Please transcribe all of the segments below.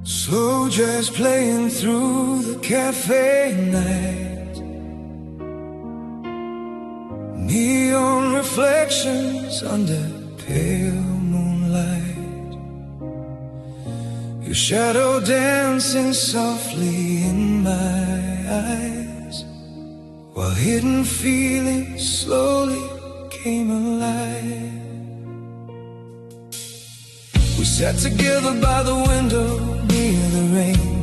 Soldiers playing through the cafe night, neon reflections under pale moonlight, your shadow dancing softly in my eyes, while hidden feelings slowly came alive. We sat together by the window near the rain,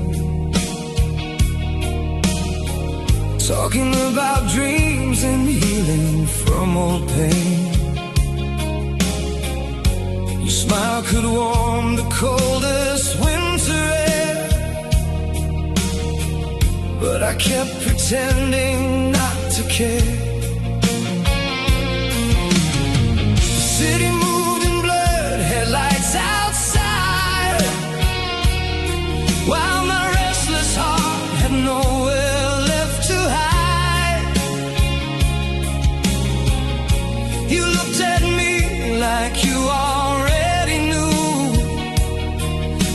talking about dreams and healing from old pain. Your smile could warm the coldest winter air, but I kept pretending not to care. The city moved in blurred headlights outside, while my restless heart had nowhere left to hide. You looked at me like you already knew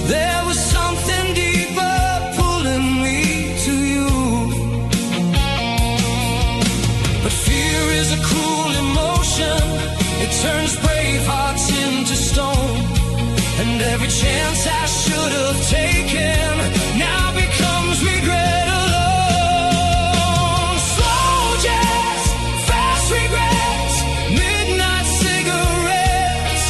there was something deeper pulling me to you. But fear is a cruel emotion, it turns brave hearts into stone, and every chance I should have taken now becomes regret alone. Slow jazz, fast regrets, midnight cigarettes,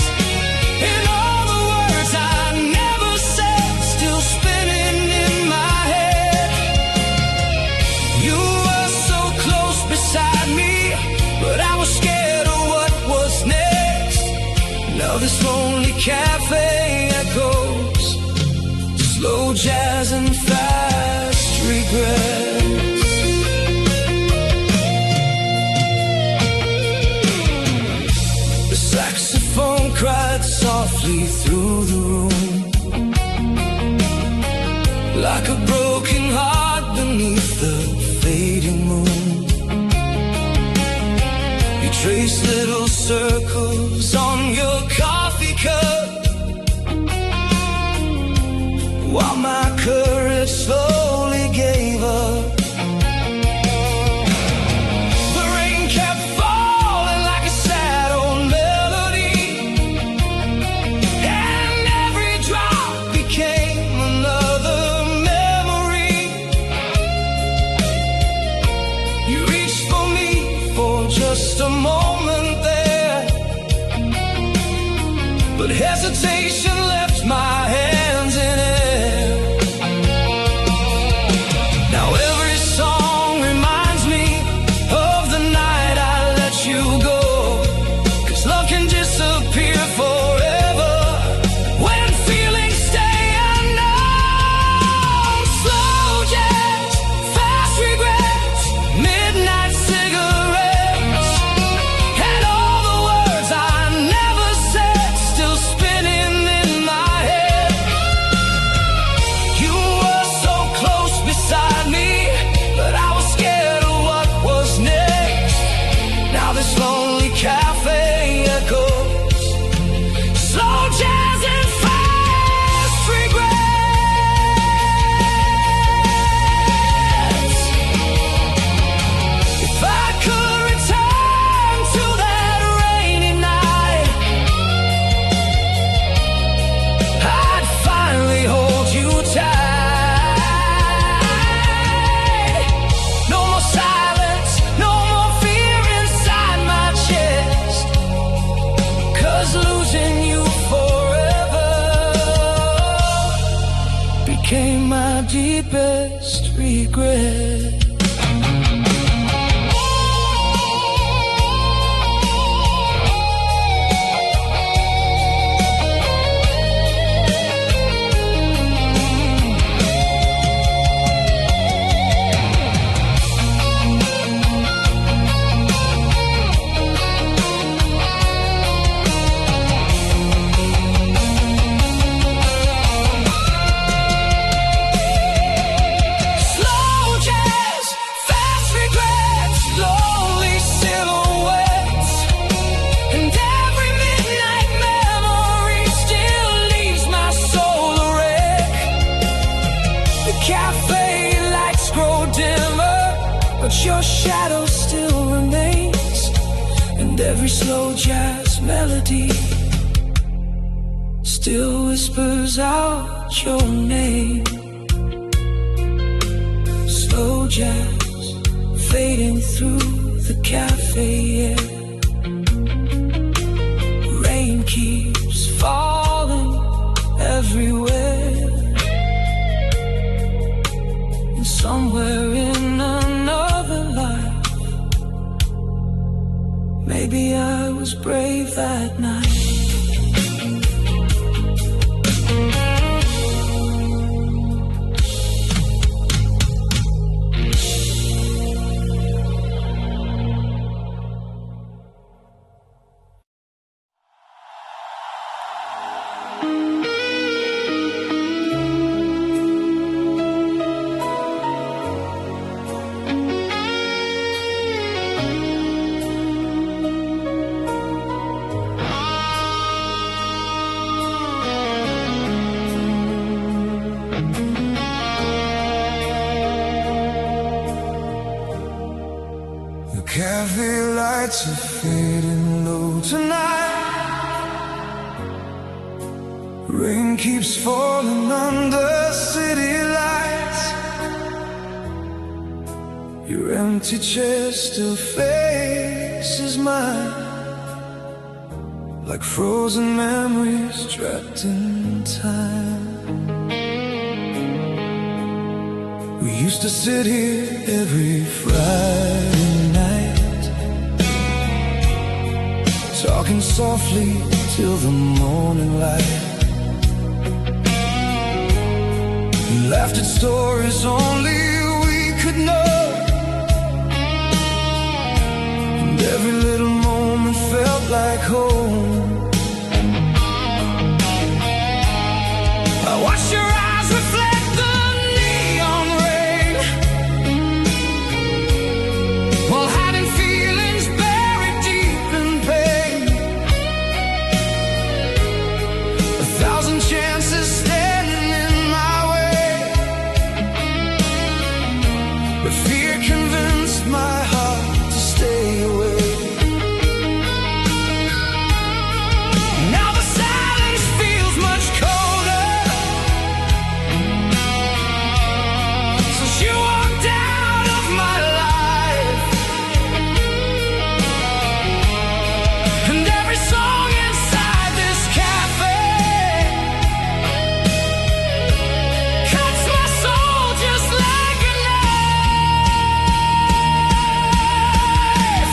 and all the words I never said still spinning in my head. You were so close beside me, but I was scared of what was next. Now this lonely cafe echoes slow jazz and fast regrets. The saxophone cried softly through the room, like a broken heart beneath the fading moon. You traced little circles on your coffee cup, while my courage slowly gave up. The rain kept falling like a sad old melody, and every drop became another memory. You reached for me for just a moment there, but hesitation left my hands in air. Now every song reminds me of the night I let you go, 'cause love can disappear forever when feelings stay unknown. Slow jazz, fast regrets, midnight cigarettes, and all the words I never said still spinning in my head. You were so close beside me, but I was scared of what was next. Now this lonely cafe echoes slow jazz and fast regrets. If I could return to that rainy night, I'd finally hold you tight. No more silence, no more fear inside my chest, 'cause losing you forever became my deepest regret. cafe lights grow dimmer, but your shadow still remains, and every slow jazz melody still whispers out your name. Slow jazz fading through the cafe air. Rain keeps falling everywhere, and somewhere in another life, maybe I was brave that night. Cafe lights are fading low tonight. Rain keeps falling under city lights. Your empty chair still faces mine, like frozen memories trapped in time. We used to sit here every Friday night, talking softly till the morning light. We laughed at stories only we could know, and every little moment felt like home. I watched your eyes reflect the neon rain, while hiding feelings buried deep in pain. 1,000 chances standing in my way, but fear convinced my heart to stay away. Now the silence feels much colder since you walked out of my life, and every song inside this cafe cuts my soul just like a knife.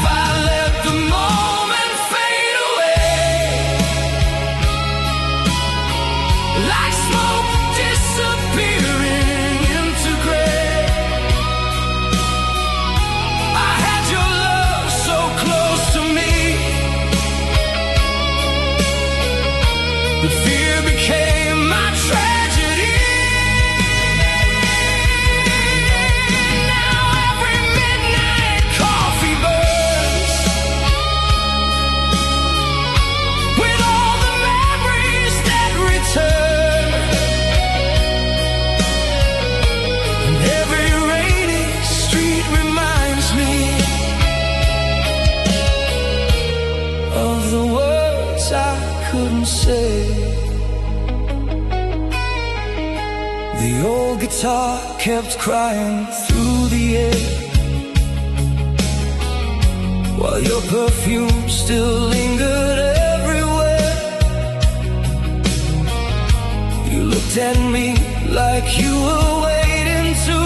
I let the moment fade away, like smoke disappearing into gray. I had your love so close to me, but fear became my tragedy. Now every midnight coffee burns with all the memories that return, and every rainy street reminds me of the words I couldn't say. The old guitar kept crying through the air, while your perfume still lingered everywhere. You looked at me like you were waiting to,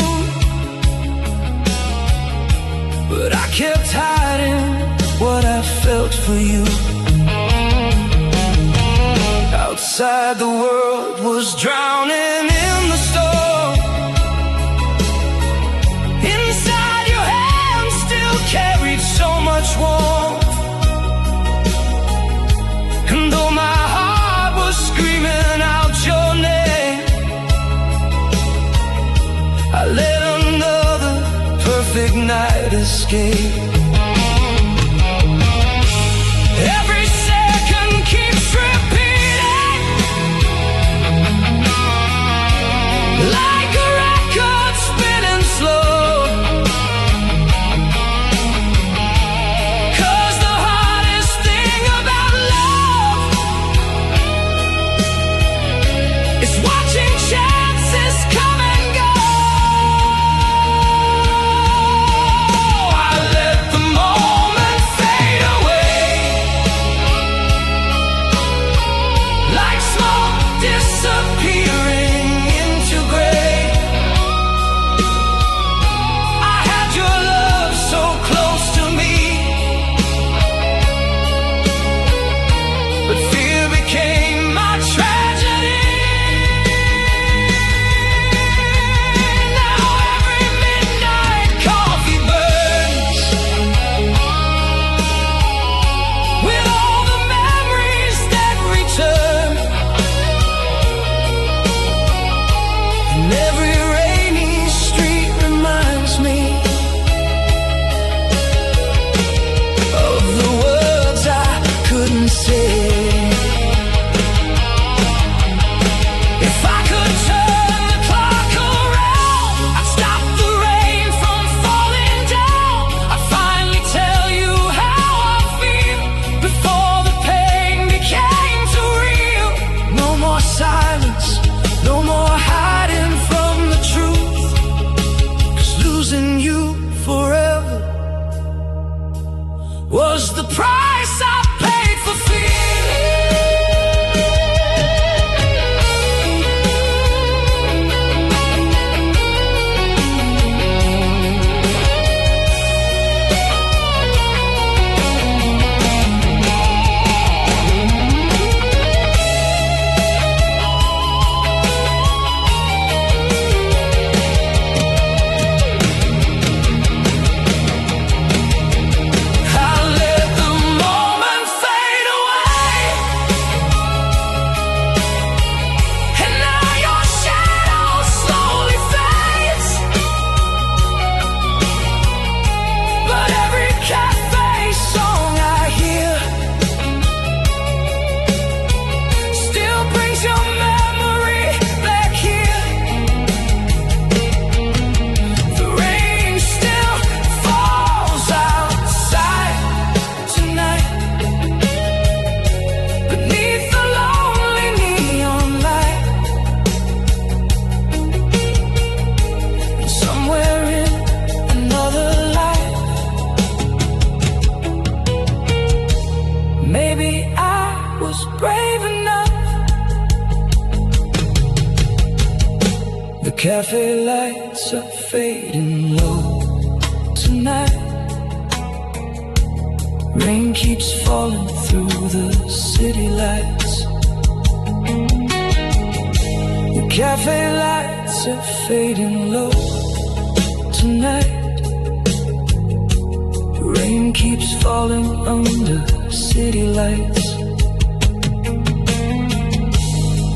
but I kept hiding what I felt for you. Outside the world was drowning in the storm. Inside your hands still carried so much warmth, and though my heart was screaming out your name, I let another perfect night escape. Every second keeps repeating, like a record Cafe lights are fading low tonight. Rain keeps falling through the city lights. The cafe lights are fading low tonight. Rain keeps falling under city lights.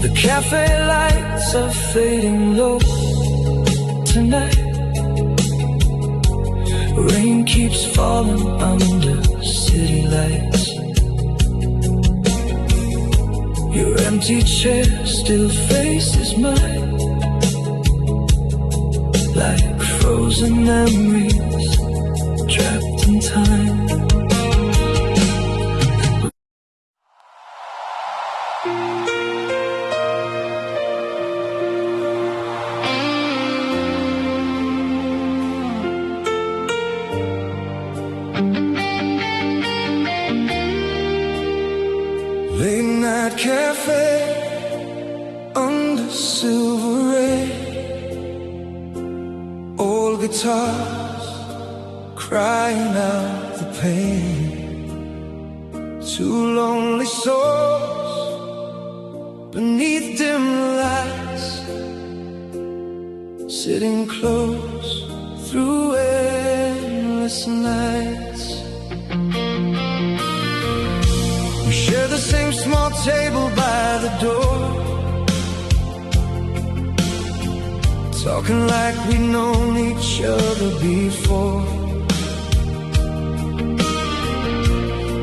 The cafe lights are fading low tonight. Rain keeps falling under city lights. Your empty chair still faces mine, like frozen memories trapped in time. Late night cafe under silver rain, old guitars crying out the pain. Two lonely souls beneath dim lights, sitting close through endless nights. We share the same small table by the door, talking like we've known each other before.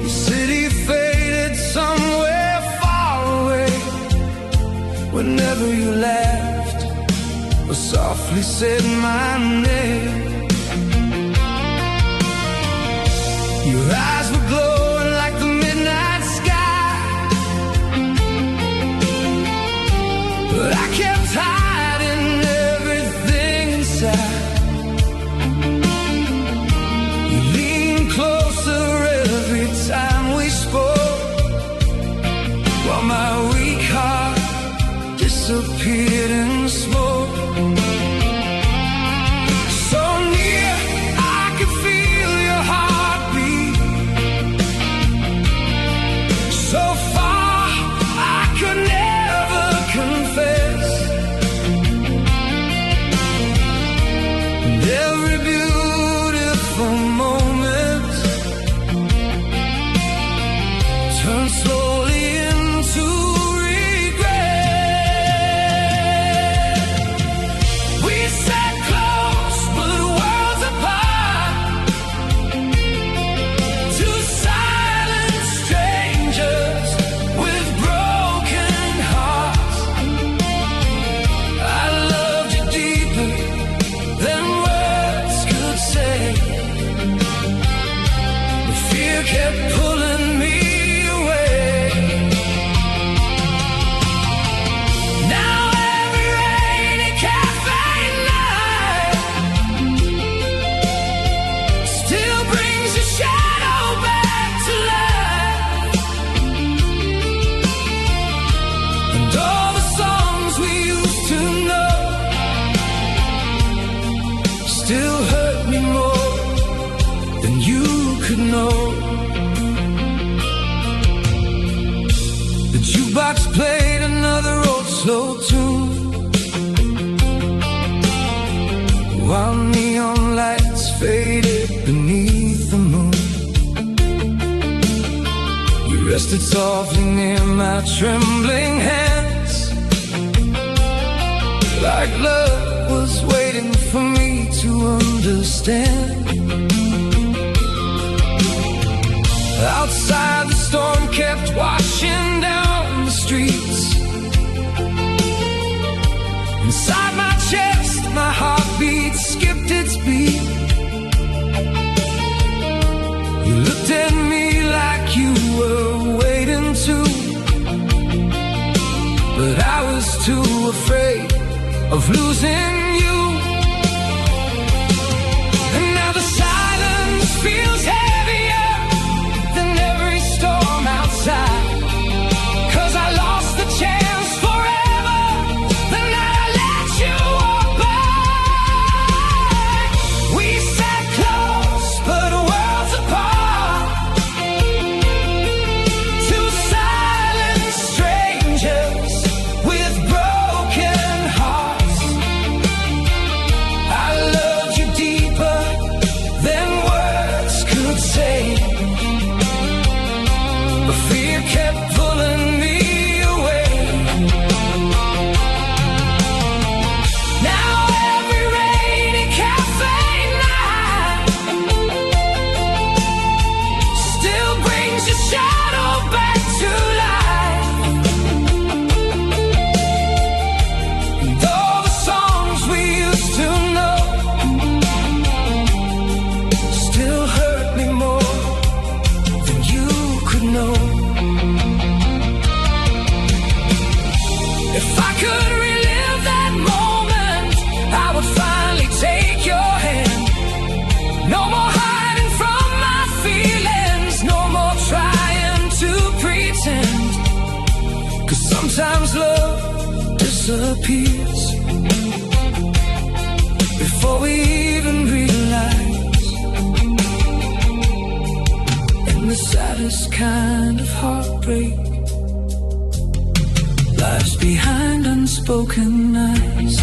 The city faded somewhere far away. Whenever you laughed or softly said my name, your eyes were glowing like the midnight sky, but I kept hiding everything inside. You leaned closer every time we spoke, while my weak heart disappeared in smoke. So near, I could feel your heartbeat. So far, I could never confess. And every beautiful moment turned slowly into regret. We sat close but worlds apart, two silent strangers with broken hearts. I loved you deeper than words could say, but fear kept pulling me away. Now every rainy cafe night still brings your shadow back to life, and all the songs we used to know still hurt me more than you could know. The jukebox played another old slow tune, while neon lights faded beneath the moon. You rested softly near my trembling hands, like love was waiting for me to understand. Outside, the storm kept washing down the streets. Inside my chest, my heartbeat skipped its beat. You looked at me like you were waiting to, but I was too afraid of losing you. And now the silence feels heavier than every storm outside, 'cause I lost the chance forever the night I let you walk disappears before we even realize. And the saddest kind of heartbreak lies behind unspoken eyes.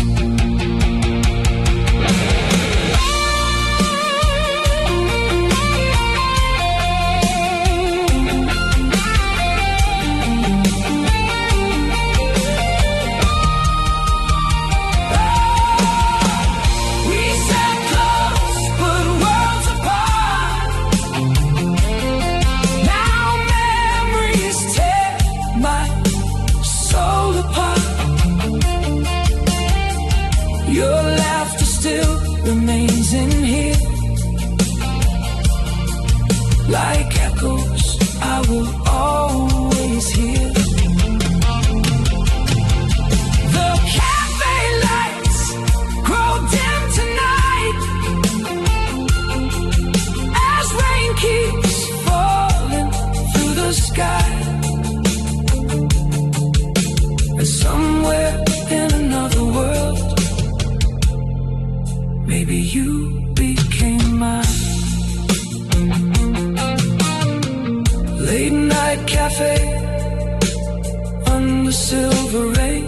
Your laughter still remains in here, like echoes I will always hear. The cafe lights grow dim tonight as rain keeps falling through the sky. And somewhere in another world, maybe you became mine. Late night cafe under silver rain.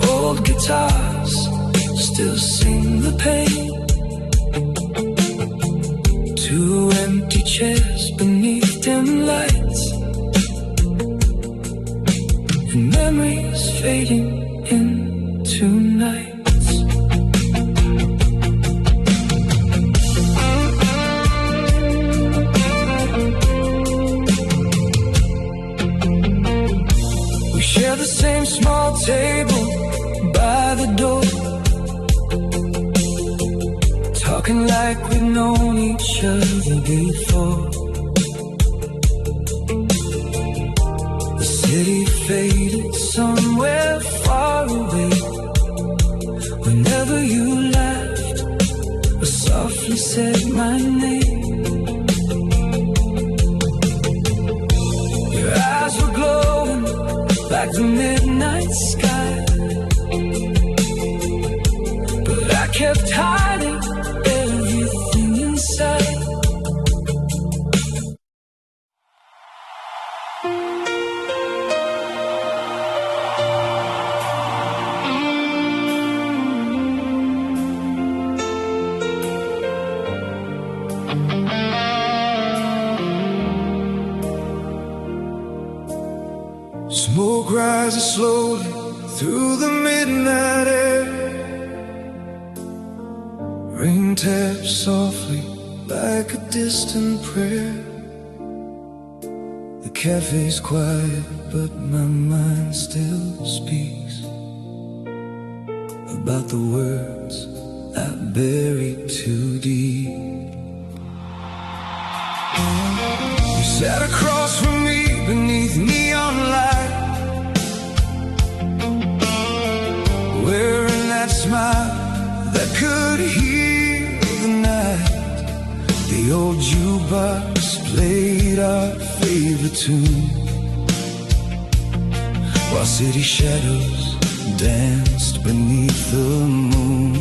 Old guitars still sing the pain. Two empty chairs beneath dim lights, and memories fading into night. Share the same small table by the door, talking like we've known each other before. The city faded somewhere far away. Whenever you laughed or softly said my name, your eyes were glowing like the midnight sky, but I kept hiding everything inside. Smoke rises slowly through the midnight air. Rain taps softly like a distant prayer. The cafe's quiet, but my mind still speaks about the words I buried too deep. You sat across from me beneath neon light, wearing that smile that could heal the night. The old jukebox played our favorite tune, while city shadows danced beneath the moon.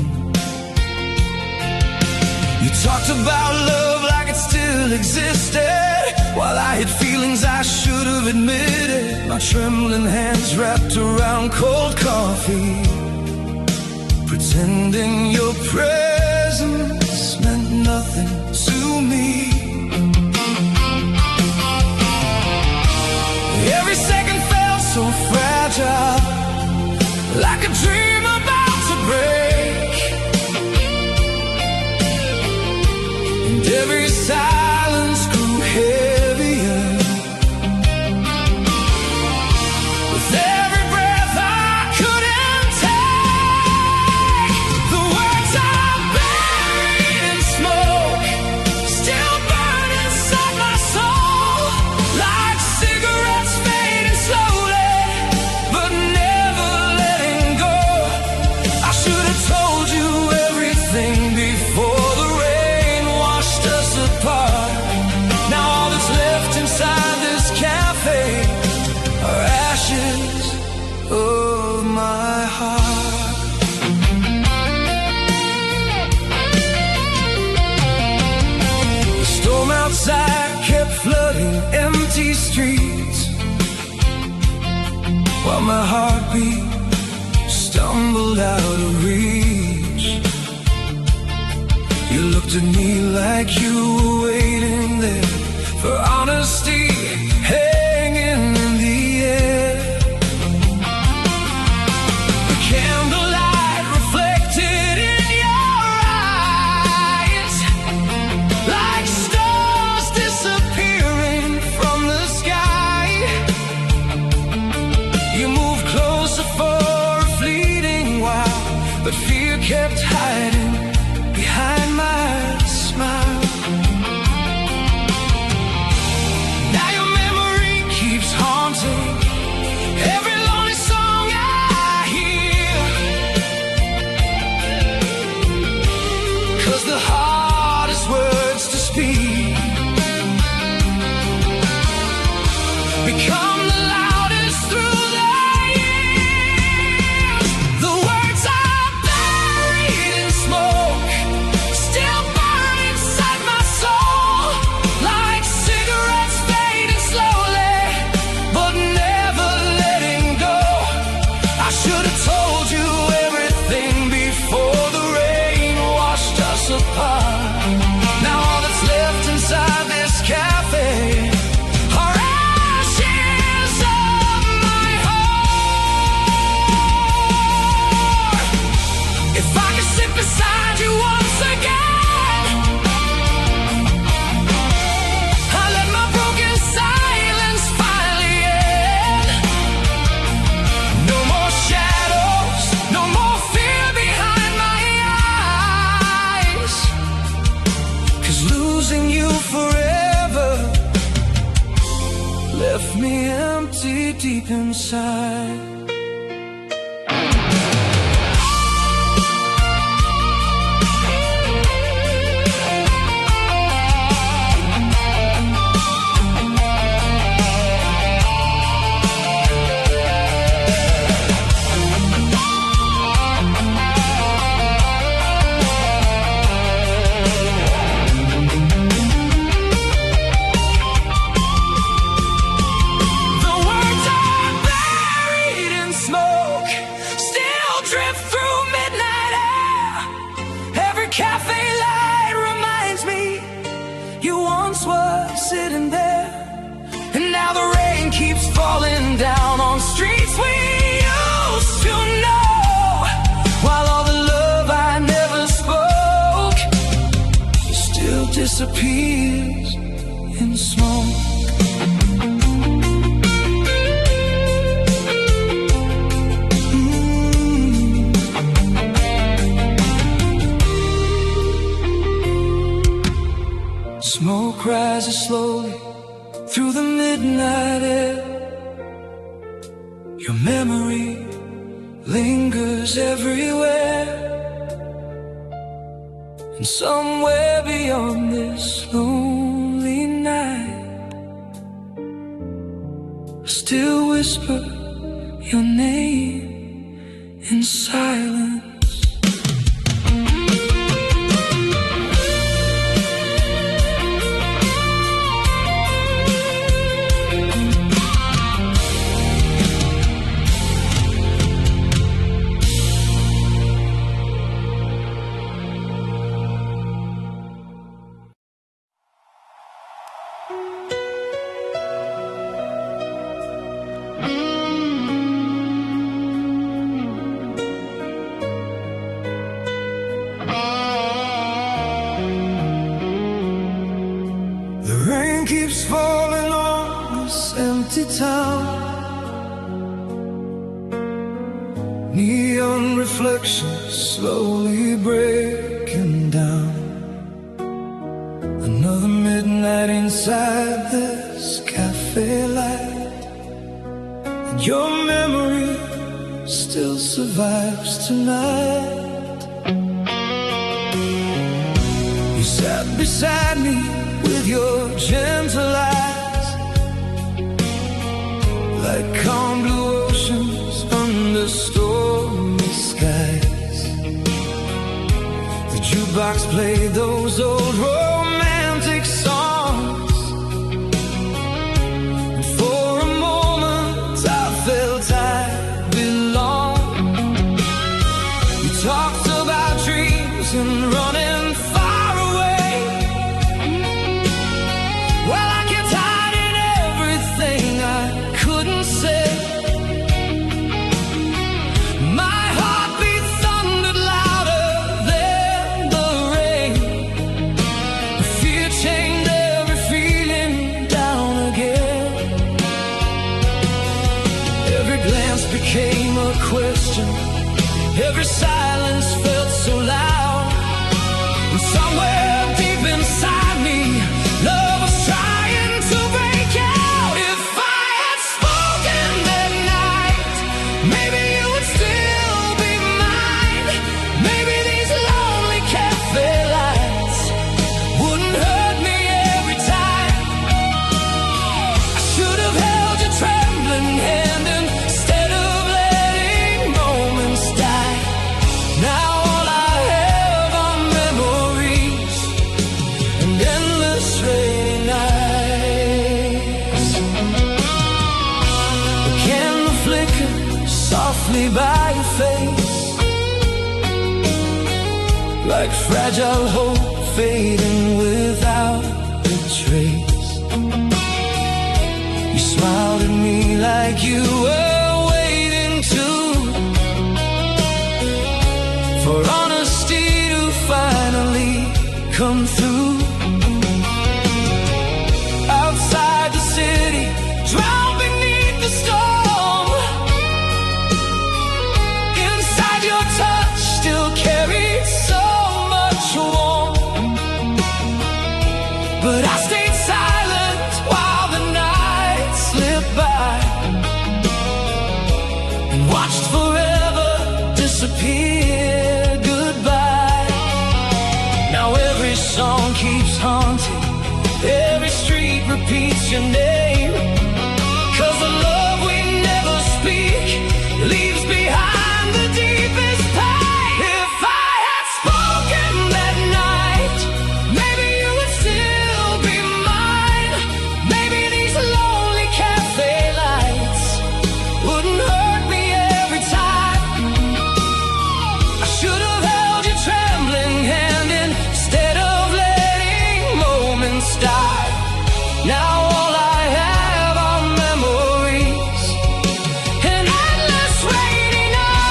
You talked about love like it still existed, while I had feelings I should have admitted. My trembling hands wrapped around cold coffee, pretending your presence meant nothing to me. Every second felt so fragile, like a dream about to break. And every silence grew heavier with every breath I couldn't take. The words I buried in smoke still burn inside my soul, like cigarettes fading slowly, but streets, while my heartbeat stumbled out of reach. You looked at me like you were waiting there for honesty hanging in the air. The candlelight reflected in your eyes, like stars disappearing from the sky. You moved closer for a fleeting while, but fear kept hiding behind my smile. Now your memory keeps haunting every lonely song I hear, 'cause the hardest words to speak become the loudest through the years. The words are buried in smoke, still burn inside my soul, like cigarettes fading slowly, but never letting go. I should have told you everything before the rain washed us apart. Now all that's left inside this cafe are ashes of my heart. If I could sit beside you once again, I let my broken silence finally end. No more shadows, no more fear behind my eyes, 'cause losing you forever left me empty deep inside. The words are buried in smoke, still drift through midnight air. Every cafe light reminds me you once were sitting there. And now the rain keeps falling down on streets we used to know, while all the love I never spoke still disappears in smoke. Smoke rises slowly through the midnight air. Your memory lingers everywhere, and somewhere beyond this lonely night, I still whisper your name in silence. The rain keeps falling on this empty town. Neon reflections slowly breaking down. Another midnight inside this cafe light, and your memory still survives tonight. You sat beside me with your gentle eyes, like calm blue oceans under stormy skies. The jukebox played those old romantic songs, and and running far away. Well, I kept hiding everything I couldn't say. My heartbeat thundered louder than the rain. Fear chained every feeling down again. Every glance became a question. Every silence felt so loud. And somewhere deep inside me, love was trying to break out. If I had spoken that night, maybe you would still be mine. Maybe these lonely cafe lights wouldn't hurt me every time. I should have held your trembling hand instead of letting moments die. Now all I have are memories and endless rainy nights. The candle flickered softly by your face, like fragile hope fading without a trace. You smiled at me like you were waiting to, for honesty to finally come through. Outside the city, drowned beneath the storm, inside your touch still carried so much warmth. But I stayed silent while the night slipped by, and watched forever disappear. Goodbye. Now every song keeps haunting, every street repeats your name. 'Cause the love we never speak leaves behind the deepest pain. If I had spoken that night, maybe you would still be mine. Maybe these lonely cafe lights wouldn't hurt me every time. I should have held your trembling hand instead of letting moments die. Now all I have are memories and endless rainy nights.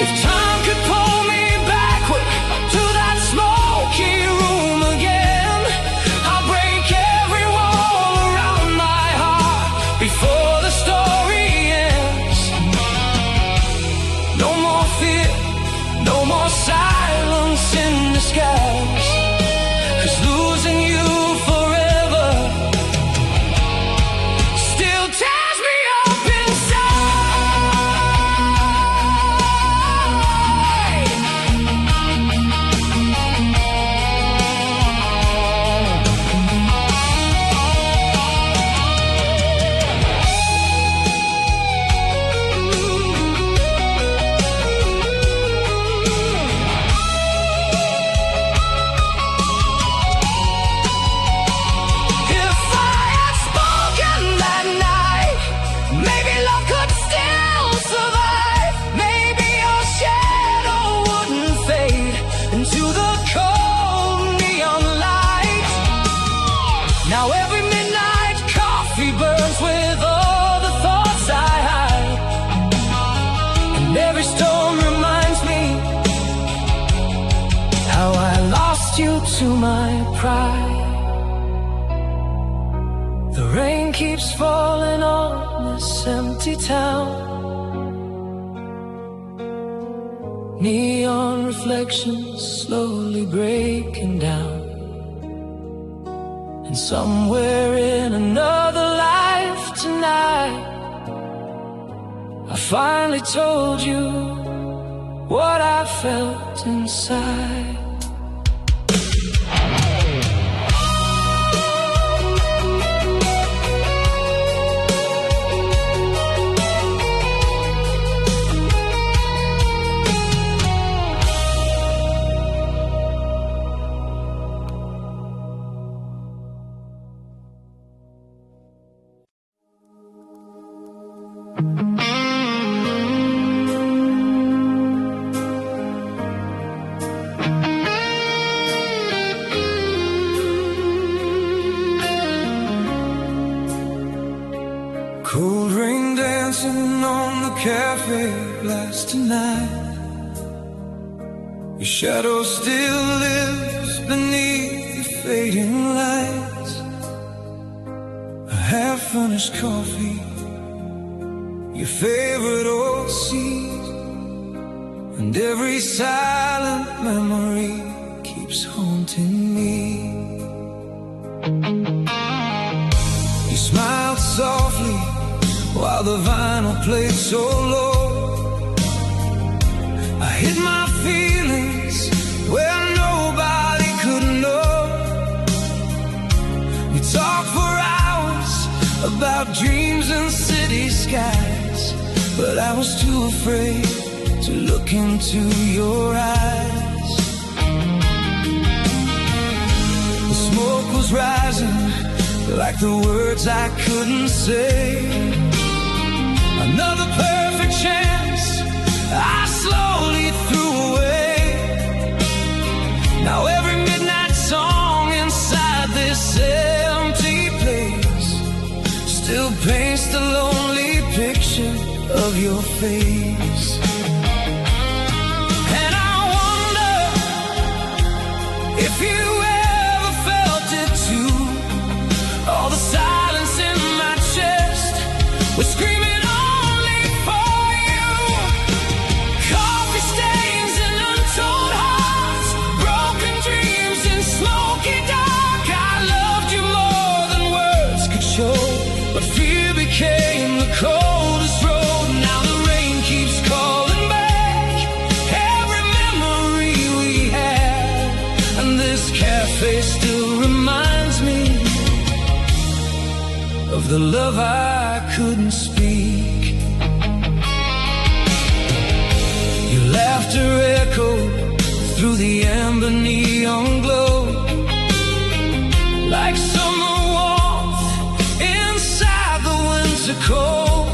If time could pull me backward to that smoky room again, I'll break every wall around my heart before the story ends. No more fear, no more silence in disguise. 'Cause losing you forever still tears me up inside. If I had spoken that night, maybe love could still survive. Maybe your shadow wouldn't fade into the cold neon light. Now every midnight coffee burns with all the thoughts I hide, and every storm reminds me how I lost you to my pride. The rain keeps falling on this empty town. Neon reflections slowly breaking down. And somewhere in another life tonight, I finally told you what I felt inside. Cold rain dancing on the cafe glass tonight. Your shadow still lives beneath the fading lights. A half-finished coffee, your favorite old seat, and every silent memory keeps haunting me. You smiled softly while the vinyl played so low. I hid my feelings where nobody could know. We talked for hours about dreams and city skies, but I was too afraid to look into your eyes. The smoke was rising like the words I couldn't say. Another perfect chance I slowly threw away. Now every midnight song inside this empty place still paints the lonely picture of your face. And I wonder if you ever felt it too. All the silence in my chest was screaming only for you. Coffee stains and untold hearts, broken dreams and smoky dark. I loved you more than words could show, but fear became the coldest road. Now the rain keeps calling back every memory we had, and this cafe still reminds me of the love I couldn't speak. Your laughter echoed through the amber neon glow, like summer warmth inside the winter cold.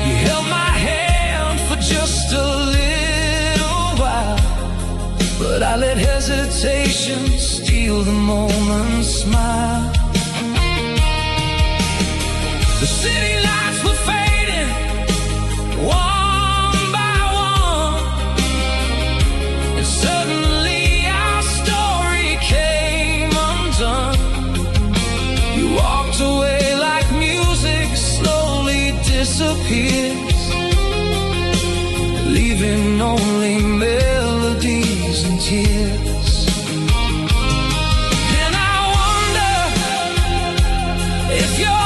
You held my hand for just a little while, but I let hesitation steal the moment's smile. The city lights were fading, one by one, and suddenly our story came undone. You walked away like music slowly disappears, leaving only melodies and tears. And I wonder if your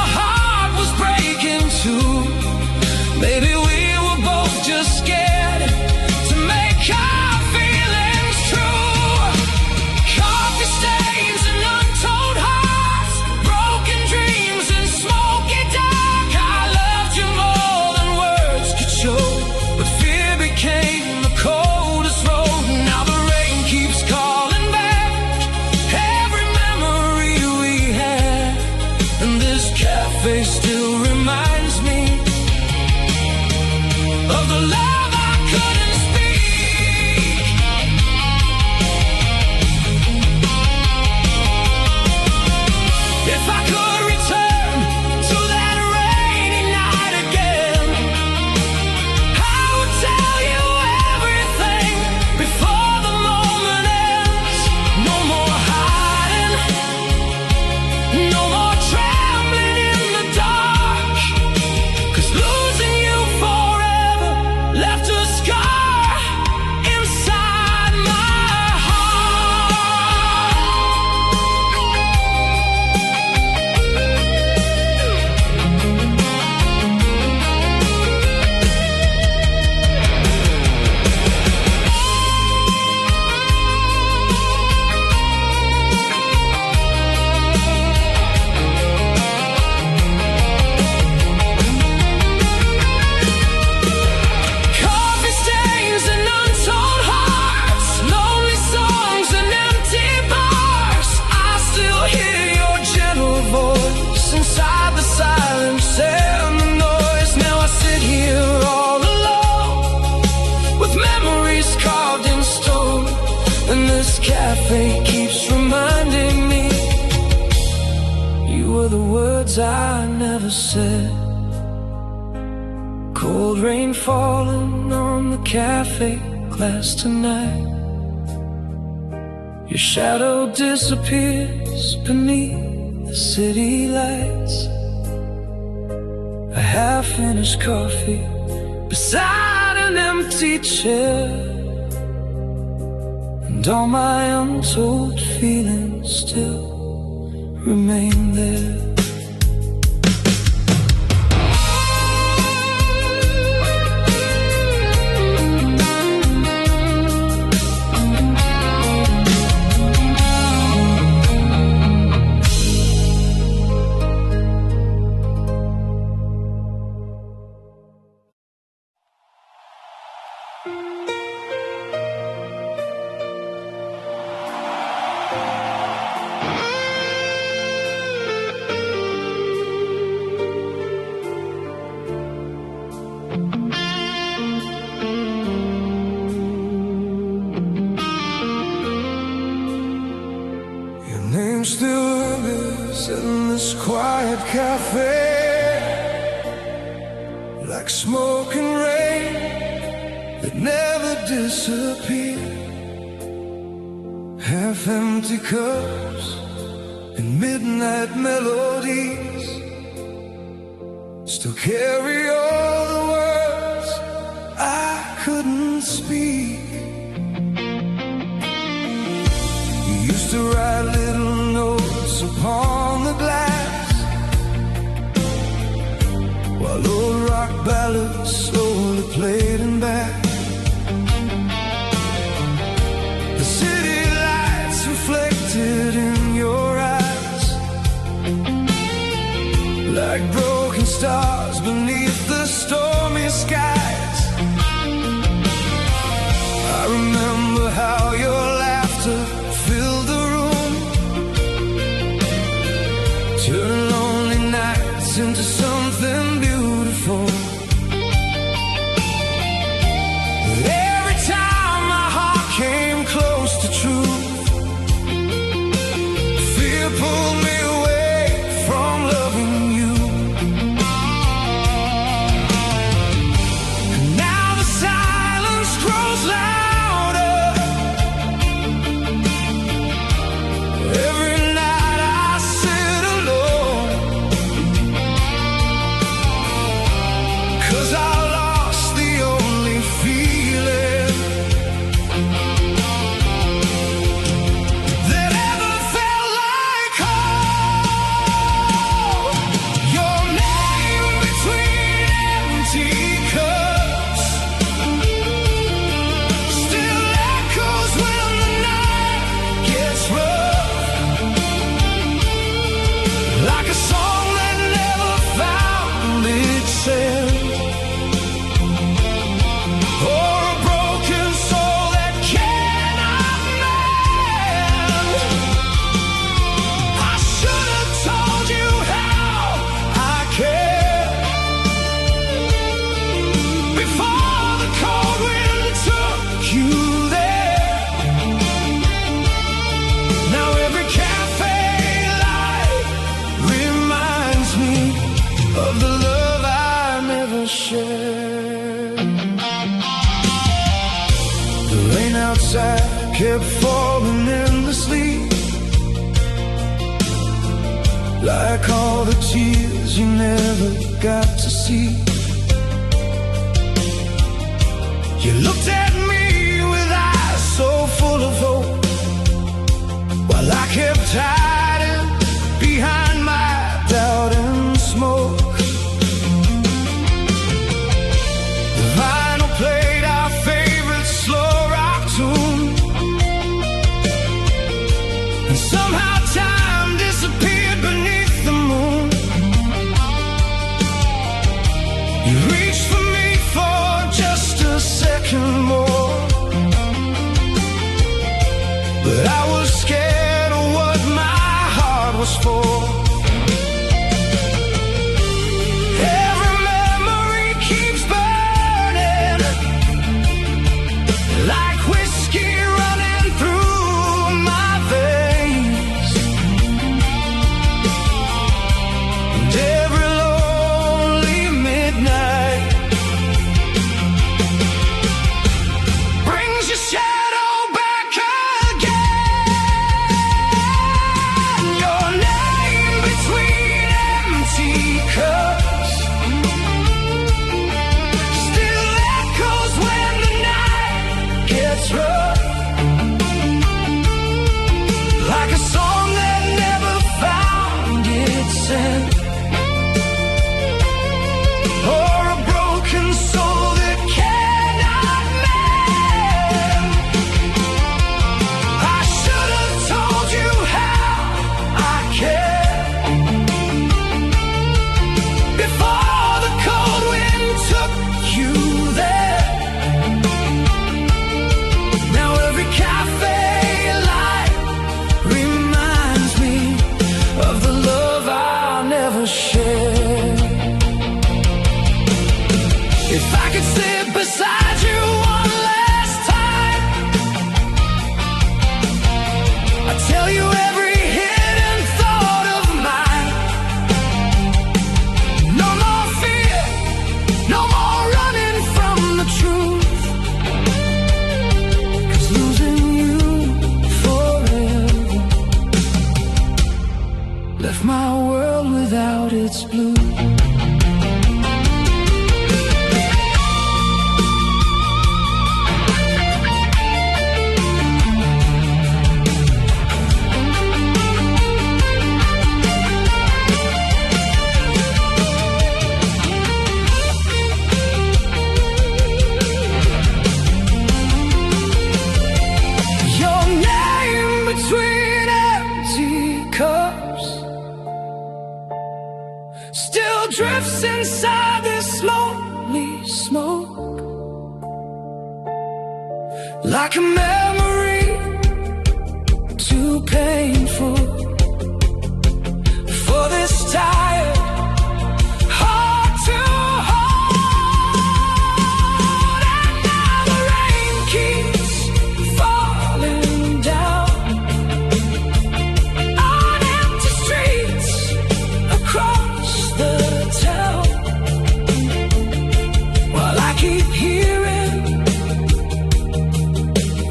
maybe we were both just scared to make our feelings true. Coffee stains and untold hearts, broken dreams and smoky dark. I loved you more than words could show, but fear became the coldest road. Now the rain keeps calling back every memory we had, and this cafe still reminds me of the love I couldn't speak. If I could return to that rainy night again, I would tell you everything before the moment ends. No more hiding, no more trembling in the dark, 'cause losing you forever left a scar inside my heart. Coffee stains and untold hearts, lonely songs and empty bars. I still hear your gentle voice inside the silence and the noise. Now I sit here all alone with memories carved in stone, and this cafe keeps reminding me you were the words words I never said. Cold rain falling on the cafe glass tonight. Your shadow disappears beneath the city lights. A half-finished coffee beside an empty chair, and all my untold feelings still remain there. Still lingers in this quiet cafe, like smoke and rain that never disappear. Half-empty cups and midnight melodies still carry all the words I couldn't speak. You used to write little notes upon the glass, while old rock ballads slowly played in back. The city lights reflected in your eyes, like broken stars beneath the stormy skies. I remember how your laughter filled the room, turn lonely nights into something beautiful. But every time my heart came close to truth, fear pulled me away from loving you. And now the silence grows louder. Every night I sit alone, 'cause I lost the only feeling that ever felt like home. Your name between empty cups still echoes when the night gets rough, like a song that never found its end, or a broken soul that cannot mend. I should have told you how I care before the cold wind took you there. Now every cafe light reminds me of the love I never shared. The rain outside kept falling endlessly, like all the tears you never got to see. You looked at me with eyes so full of hope, while I kept hiding behind my doubt and smoke. The vinyl played our favorite slow rock tune, and somehow time disappeared beneath the moon. You reached for me for just a second more, but I was scared of what my heart was for. Every memory keeps burning, like whiskey running through my veins. And drifts inside this lonely smoke, like a memory too painful for this tired heart to hold. And now the rain keeps falling down on empty streets across the town, while I keep hearing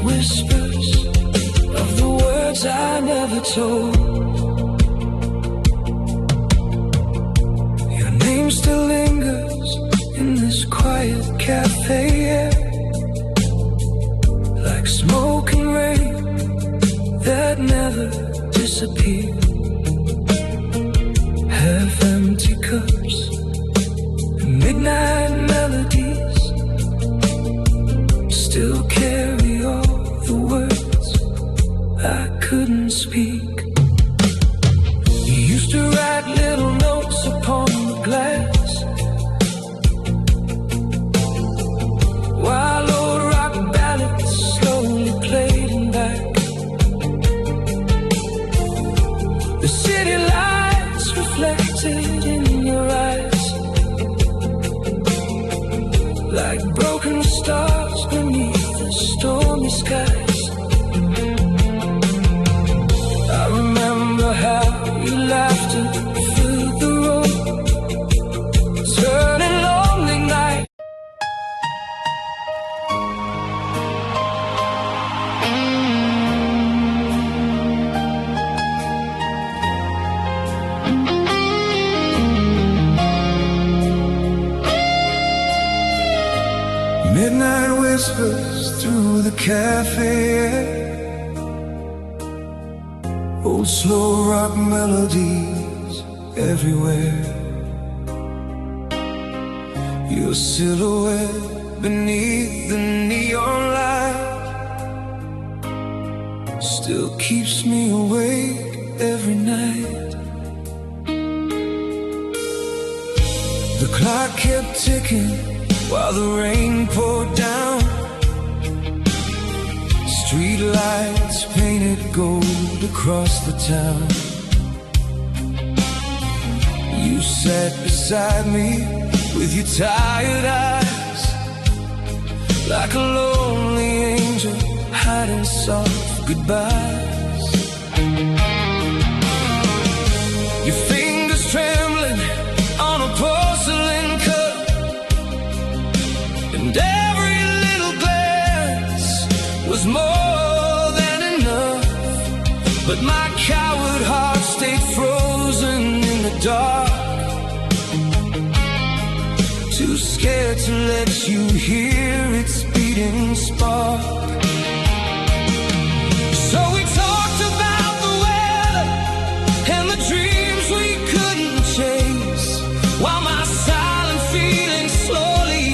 whispers of the words I never told. Your name still lingers in this quiet cafe air, like smoke and rain that never disappear. Half-empty cups and midnight melodies still carry all the words I couldn't speak. You used to write little notes upon the glass, while old rock ballads slowly played them back. The city lights reflected in your eyes, like broken stars beneath the stormy skies. I remember how your laughter filled the room, turning lonely night. Midnight whispers through the cafe air, old slow rock melodies everywhere. Your silhouette beneath the neon light still keeps me awake every night. The clock kept ticking while the rain poured down. Street lights painted gold across the town. You sat beside me with your tired eyes, like a lonely angel hiding soft goodbyes. Your fingers trembling on a porcelain cup, and every little glance was more than enough. But my coward heart stayed frozen in the dark, too scared to let you hear its beating spark. So we talked about the weather and the dreams we couldn't chase, while my silent feelings slowly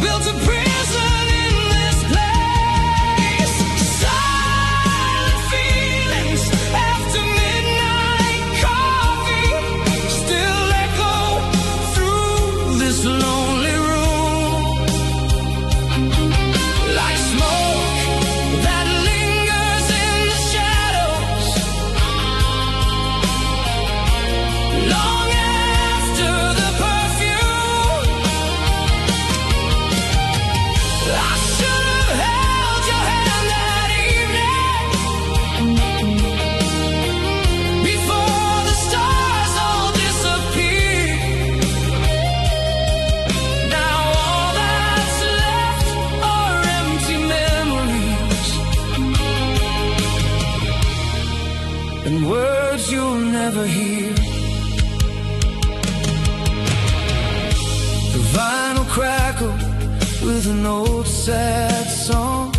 built a prison in this place. Silent feelings after midnight coffee still echo through this lonely room, like smoke that lingers in the shadows, long after the perfume. I should have held your hand that evening, before the stars all disappeared. Now all that's left are empty memories and words you'll never hear. The vinyl crackled with an old sad song,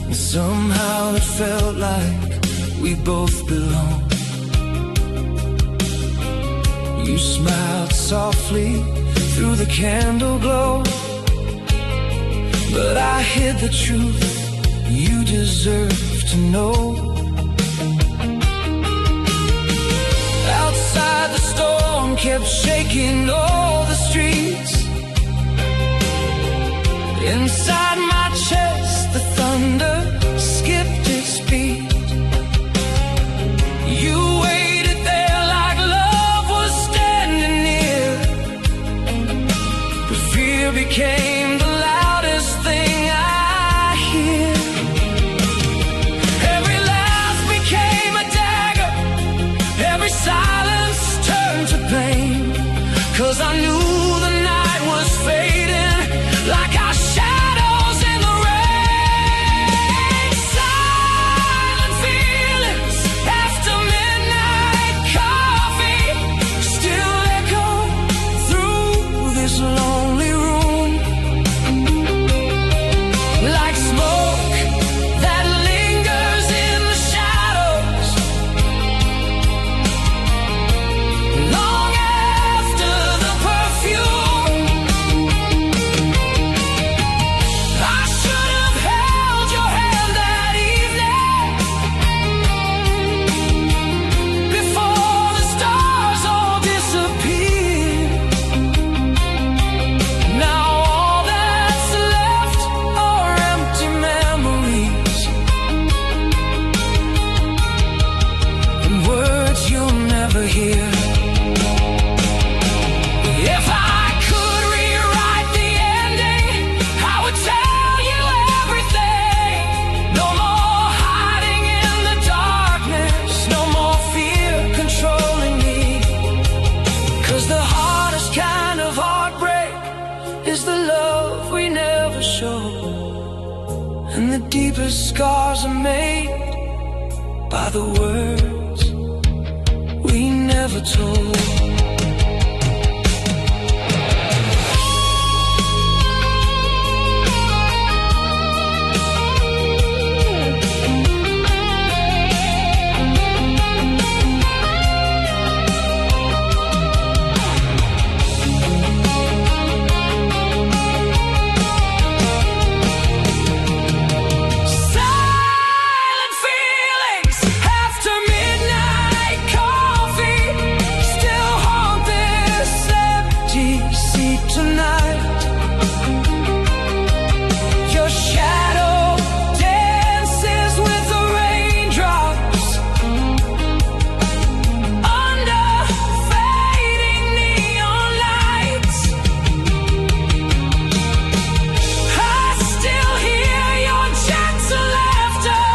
and somehow it felt like we both belonged. You smiled softly through the candle glow, but I hid the truth you deserve to know. Outside the storm kept shaking all the streets. Inside my chest, the thunder skipped its beat. You waited there like love was standing near, but fear became the loudest thing I hear. Every laugh became a dagger, every silence turned to pain, 'cause I knew the night was fading like our shadows in the rain. Silent feelings after midnight coffee still echo through this lonely room, like smoke that lingers in the shadows long after the perfume. I should have held your hand that evening before the stars all disappeared. Now all that's left are empty memories and words you'll never hear. If I could rewrite the ending, I would tell you everything. No more hiding in the darkness, no more fear controlling me. 'Cause the hardest kind of heartbreak is the love we never show, and the deepest scars are made by the words we never told. Silent feelings after midnight coffee still haunt this empty seat tonight. Your shadow dances with the raindrops under fading neon lights. I still hear your gentle laughter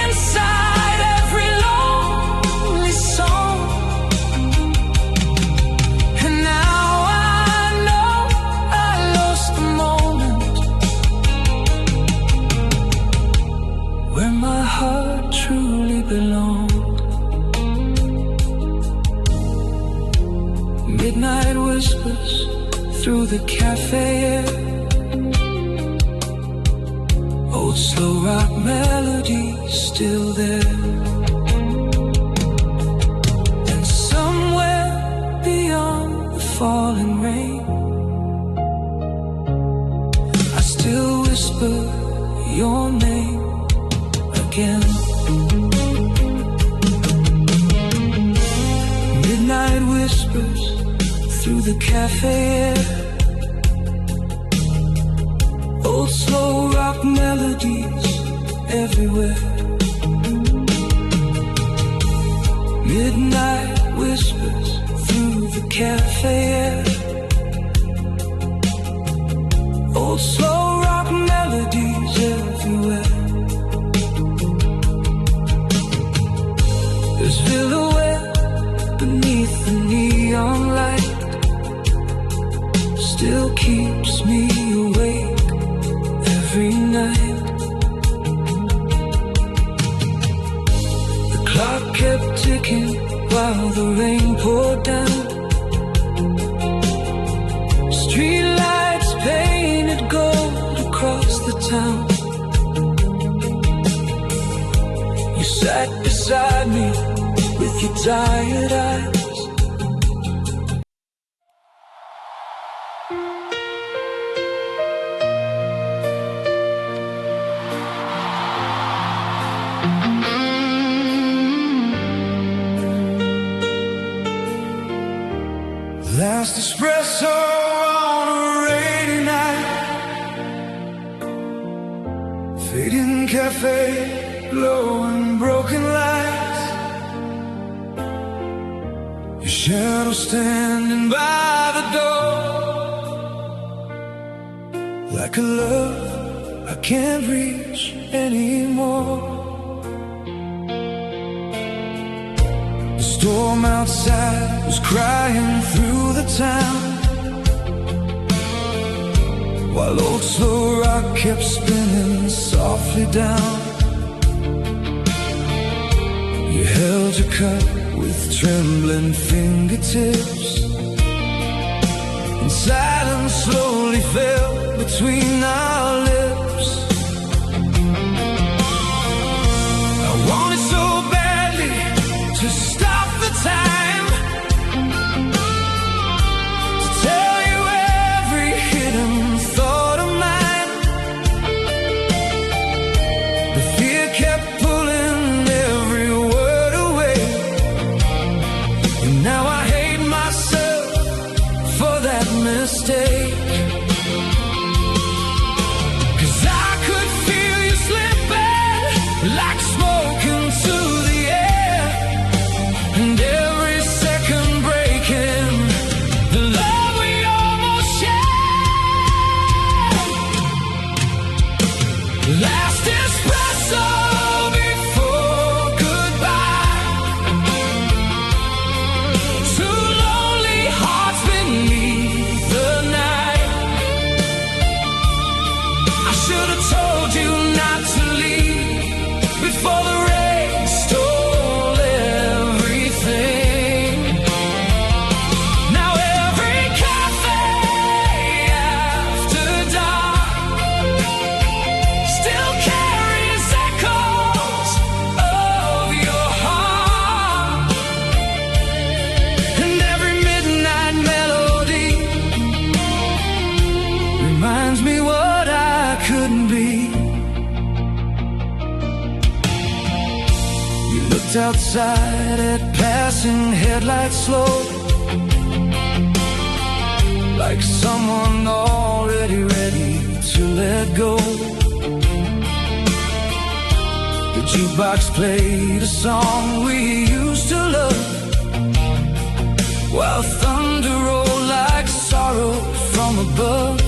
inside every lonely song. And now I know I lost the moment where my heart truly belonged. Midnight whispers through the cafe air, old slow rock melodies still there. And somewhere beyond the falling rain, I still whisper your name again. Midnight whispers through the cafe air, old slow rock melodies everywhere. Midnight whispers through the cafe air, old slow rock melodies everywhere. There's silhouette beneath the neon light, still keeps me awake every night. The clock kept ticking while the rain poured down. Street lights painted gold across the town. You sat beside me with your tired eyes. Last espresso on a rainy night, fading cafe, glowing broken lights, your shadow standing by the door, like a love I can't reach anymore. The storm outside was crying through the town, while old slow rock kept spinning softly down. You held your cup with trembling fingertips, and silence slowly fell between our lips. I wanted so badly to stop the time, to tell you every hidden thought of mine. The fear kept pulling every word away, and now I hate myself for that mistake. Like smoke into the air, and every second breaking the love we almost shared. Last espresso before goodbye, two lonely hearts beneath the night. I should have told you not to leave before the rain stole everything. Now every cafe after dark still carries echoes of your heart, and every midnight melody reminds me what I couldn't be. Outside at passing headlights slow, like someone already ready to let go. The jukebox played a song we used to love, while thunder rolled like sorrow from above.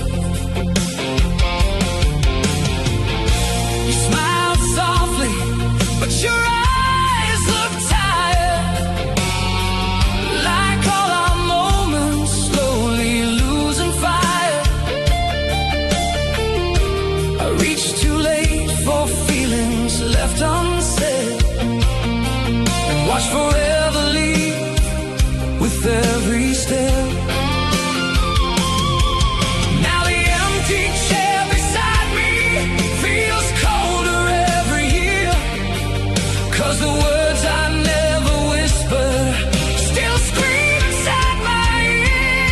You smiled softly, but your eyes left unsaid, and watch forever leave with every step. Now the empty chair beside me feels colder every year, 'cause the words I never whispered still scream inside my ears.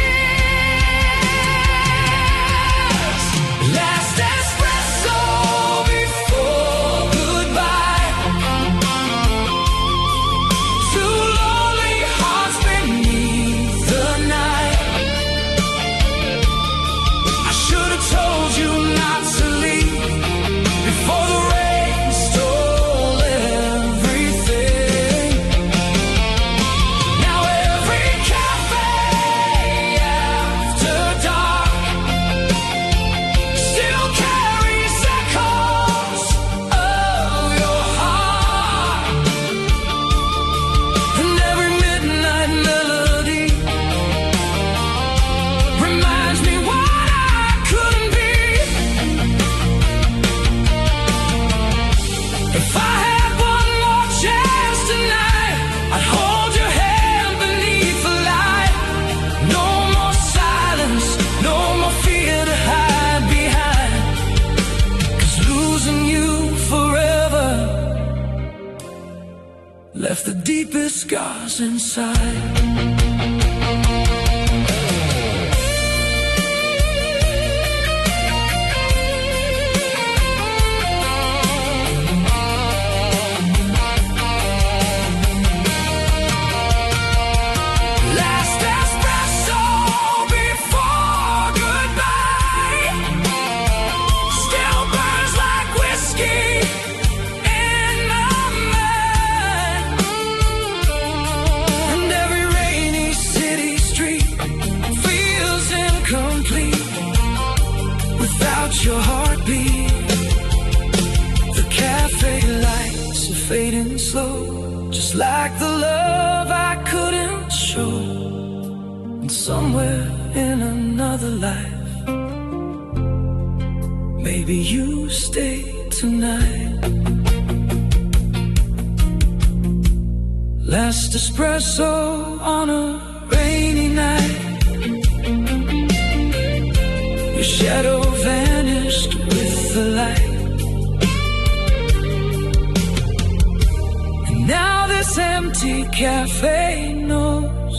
Last espresso before goodbye, two lonely hearts beneath the night. I should have told you not to leave before the rain stole everything. Now every cafe after dark still carries echoes of your heart, and every midnight melody reminds me what I couldn't be. If I had one more chance tonight, I'd hold your hand beneath the light. No more silence, no more fear to hide behind, 'cause losing you forever left the deepest scars inside. Last espresso your heartbeat. The cafe lights are fading slow, just like the love I couldn't show. And somewhere in another life, maybe you stay tonight. Last espresso on a rainy night, your shadow vanished with the light. And now this empty cafe knows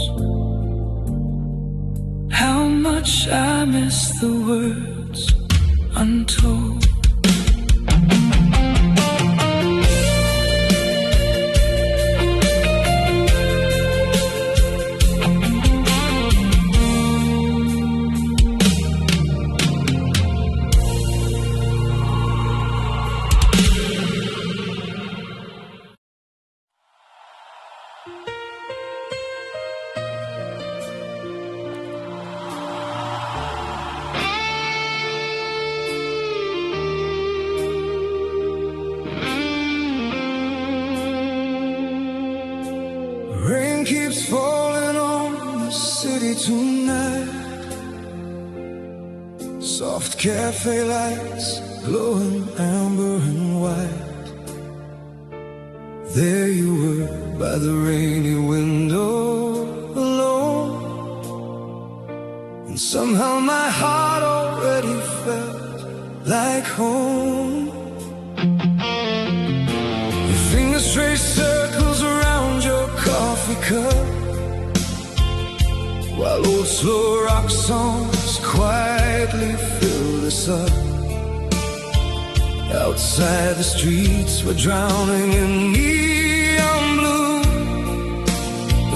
how much I miss the words untold. Rain keeps falling on the city tonight. Soft cafe lights glowing amber and white. There you were by the rainy window alone, and somehow my heart already felt like home. Your fingers trace circles around your coffee cup, while old slow rock songs quietly fill this up. Outside the streets we're drowning in need.